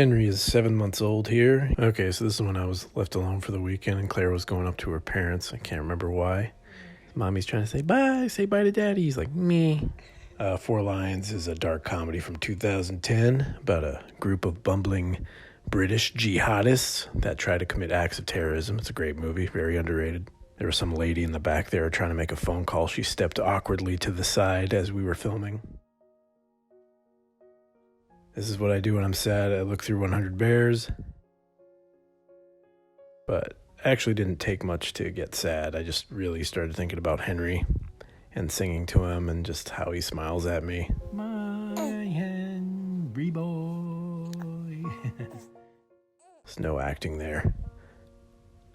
Henry is 7 months old here. Okay, so this is when I was left alone for the weekend and Claire was going up to her parents. I can't remember why. Mommy's trying to say bye to daddy. He's like, me. Four Lions is a dark comedy from 2010 about a group of bumbling British jihadists that try to commit acts of terrorism. It's a great movie, very underrated. There was some lady in the back there trying to make a phone call. She stepped awkwardly to the side as we were filming. This is what I do when I'm sad. I look through 100 Bears. But actually didn't take much to get sad. I just really started thinking about Henry and singing to him and just how he smiles at me. My Henry boy. There's no acting there.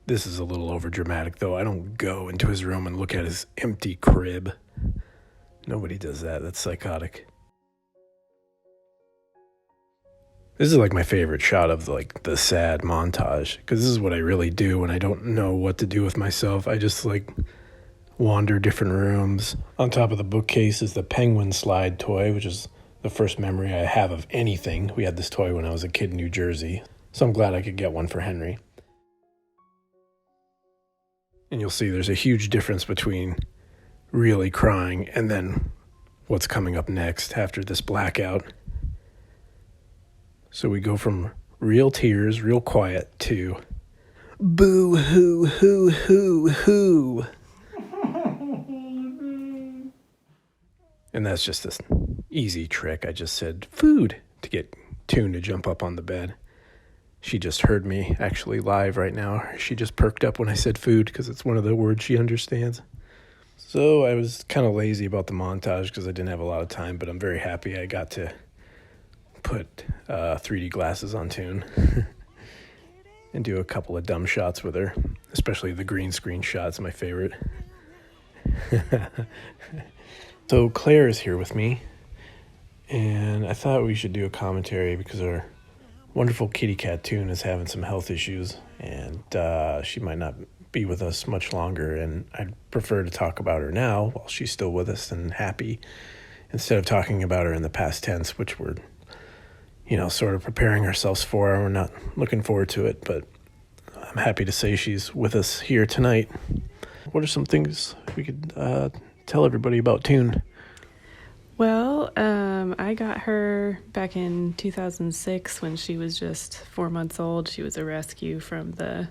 This is a little over dramatic though. I don't go into his room and look at his empty crib. Nobody does that. That's psychotic. This is like my favorite shot of like the sad montage, because this is what I really do when I don't know what to do with myself. I just like wander different rooms. On top of the bookcase is the penguin slide toy, which is the first memory I have of anything. We had this toy when I was a kid in New Jersey, so I'm glad I could get one for Henry. And you'll see there's a huge difference between really crying and then what's coming up next after this blackout. So we go from real tears, real quiet, to boo hoo hoo hoo hoo. And that's just this easy trick. I just said food to get Toon to jump up on the bed. She just heard me actually live right now. She just perked up when I said food because it's one of the words she understands. So I was kind of lazy about the montage because I didn't have a lot of time, but I'm very happy I got to put 3D glasses on Toon and do a couple of dumb shots with her, especially the green screen shots, my favorite. So Claire is here with me, and I thought we should do a commentary because our wonderful kitty cat Toon is having some health issues, and she might not be with us much longer, and I'd prefer to talk about her now while she's still with us and happy, instead of talking about her in the past tense, which we're sort of preparing ourselves for. We're not looking forward to it, but I'm happy to say she's with us here tonight. What are some things we could tell everybody about Toon? Well, I got her back in 2006 when she was just 4 months old. She was a rescue from the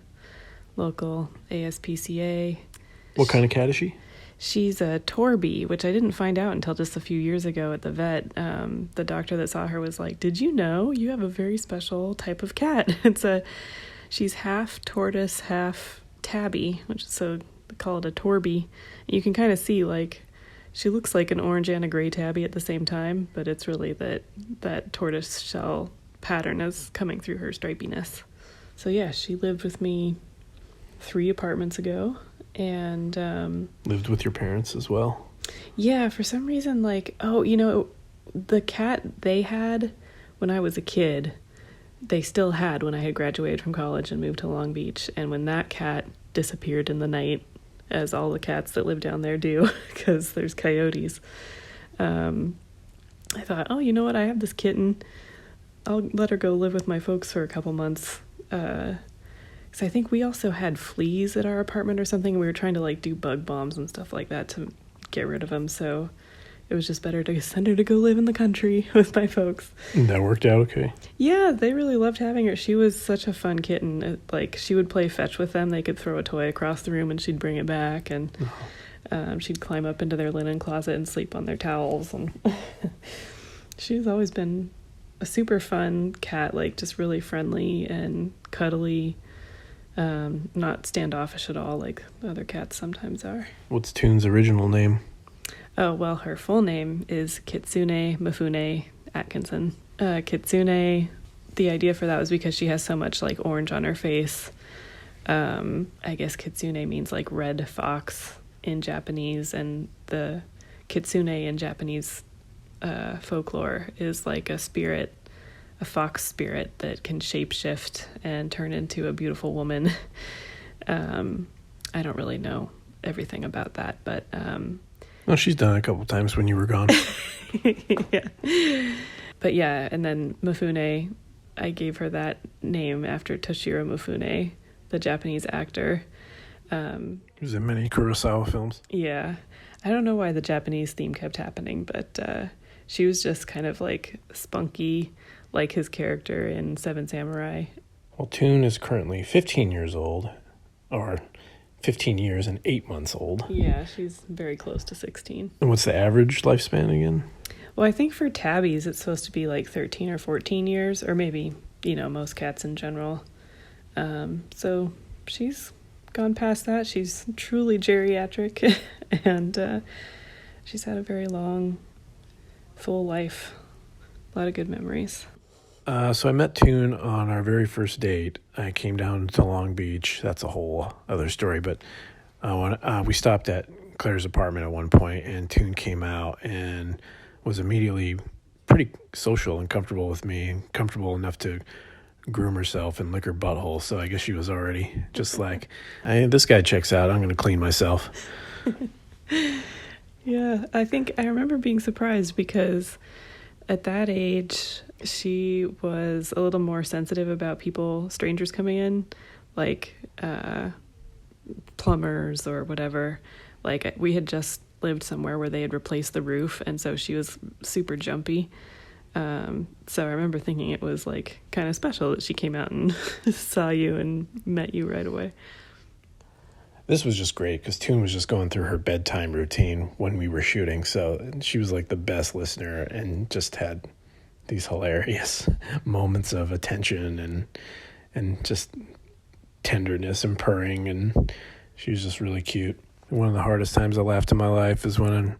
local ASPCA. What kind of cat is she? She's a Torby, which I didn't find out until just a few years ago at the vet. The doctor that saw her was like, "Did you know you have a very special type of cat?" She's half tortoise, half tabby, so they call it a Torby. And you can kind of see she looks like an orange and a gray tabby at the same time, but it's really that tortoise shell pattern is coming through her stripiness. So yeah, she lived with me 3 apartments ago. And lived with your parents as well? Yeah, for some reason, the cat they had when I was a kid, they still had when I had graduated from college and moved to Long Beach. And when that cat disappeared in the night, as all the cats that live down there do, because there's coyotes, I thought, oh, you know what? I have this kitten. I'll let her go live with my folks for a couple months. Because I think we also had fleas at our apartment or something. We were trying to do bug bombs and stuff like that to get rid of them. So it was just better to send her to go live in the country with my folks. And that worked out okay? Yeah, they really loved having her. She was such a fun kitten. She would play fetch with them. They could throw a toy across the room and she'd bring it back. And she'd climb up into their linen closet and sleep on their towels. And she's always been a super fun cat, just really friendly and cuddly. Not standoffish at all like other cats sometimes are. What's Toon's original name? Oh, well, her full name is Kitsune Mifune Atkinson. Kitsune, the idea for that was because she has so much orange on her face. I guess Kitsune means red fox in Japanese, and the Kitsune in Japanese folklore is a spirit, a fox spirit that can shapeshift and turn into a beautiful woman. I don't really know everything about that, but well, she's done it a couple times when you were gone. yeah. But yeah, and then Mifune I gave her that name after Toshiro Mifune, the Japanese actor. He was in many Kurosawa films. Yeah. I don't know why the Japanese theme kept happening, but she was just kind of like spunky, like his character in Seven Samurai. Well, Toon is currently 15 years old, or 15 years and 8 months old. Yeah, she's very close to 16. And what's the average lifespan again? Well, I think for tabbies, it's supposed to be like 13 or 14 years, or maybe, most cats in general. So she's gone past that. She's truly geriatric, and she's had a very long, full life. A lot of good memories. So I met Toon on our very first date. I came down to Long Beach. That's a whole other story, but when we stopped at Claire's apartment at one point, and Toon came out and was immediately pretty social and comfortable with me, comfortable enough to groom herself and lick her butthole. So I guess she was already just like, hey, this guy checks out. I'm going to clean myself. Yeah, I think I remember being surprised because at that age, she was a little more sensitive about strangers coming in, like plumbers or whatever. Like, we had just lived somewhere where they had replaced the roof, and so she was super jumpy. So I remember thinking it was like kind of special that she came out and saw you and met you right away. This was just great because Toon was just going through her bedtime routine when we were shooting. So she was like the best listener and just had these hilarious moments of attention and just tenderness and purring. And she was just really cute. One of the hardest times I laughed in my life is when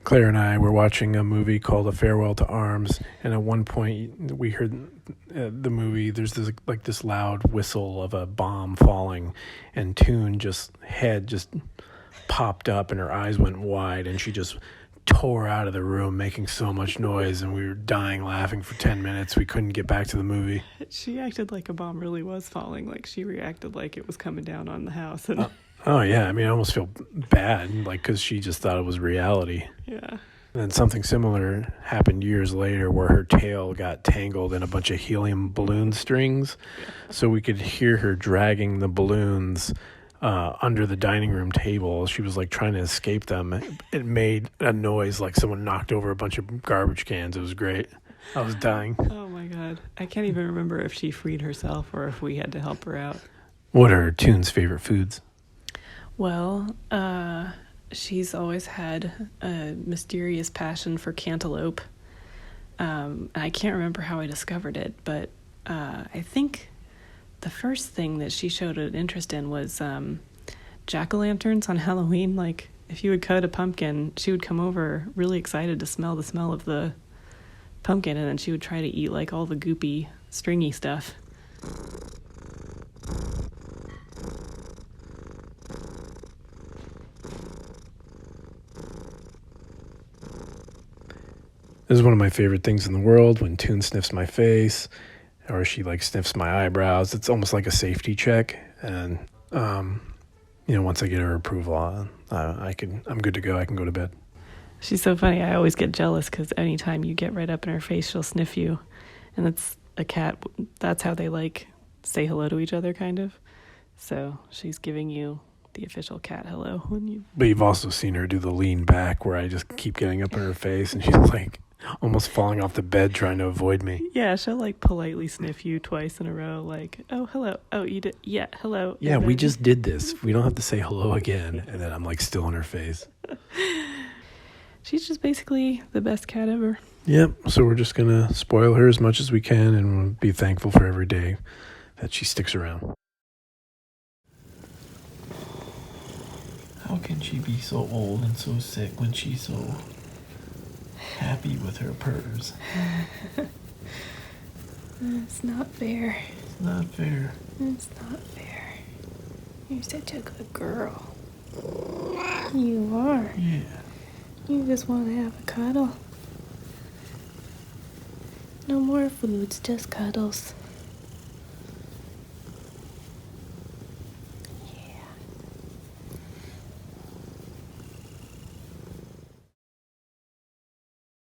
Claire and I were watching a movie called A Farewell to Arms, and at one point we heard the movie, there's this loud whistle of a bomb falling, and Toon head just popped up and her eyes went wide, and she just tore out of the room making so much noise, and we were dying laughing for 10 minutes. We couldn't get back to the movie. She acted like a bomb really was falling. Like, she reacted like it was coming down on the house. And oh, yeah. I mean, I almost feel bad, like, because she just thought it was reality. Yeah. And then something similar happened years later where her tail got tangled in a bunch of helium balloon strings. Yeah. So we could hear her dragging the balloons under the dining room table. She was, like, trying to escape them. It made a noise like someone knocked over a bunch of garbage cans. It was great. I was dying. Oh, my God. I can't even remember if she freed herself or if we had to help her out. What are Toon's favorite foods? Well, she's always had a mysterious passion for cantaloupe. I can't remember how I discovered it, but I think the first thing that she showed an interest in was jack-o'-lanterns on Halloween. Like, if you would cut a pumpkin, she would come over really excited to smell the smell of the pumpkin, and then she would try to eat, like, all the goopy, stringy stuff. This is one of my favorite things in the world, when Toon sniffs my face or she like sniffs my eyebrows. It's almost like a safety check. And, once I get her approval, I'm good to go. I can go to bed. She's so funny. I always get jealous because anytime you get right up in her face, she'll sniff you. And it's a cat. That's how they like say hello to each other, kind of. So she's giving you the official cat hello when you. But you've also seen her do the lean back where I just keep getting up in her face and she's like almost falling off the bed trying to avoid me. Yeah, she'll like politely sniff you twice in a row, like, oh, hello. Oh, you did? Yeah, hello. Yeah, we just did this. We don't have to say hello again. And then I'm like still in her face. She's just basically the best cat ever. Yep. So we're just going to spoil her as much as we can and be thankful for every day that she sticks around. How can she be so old and so sick when she's so happy with her purrs? It's not fair. It's not fair. It's not fair. You're such a good girl. You are. Yeah. You just want to have a cuddle. No more foods, just cuddles.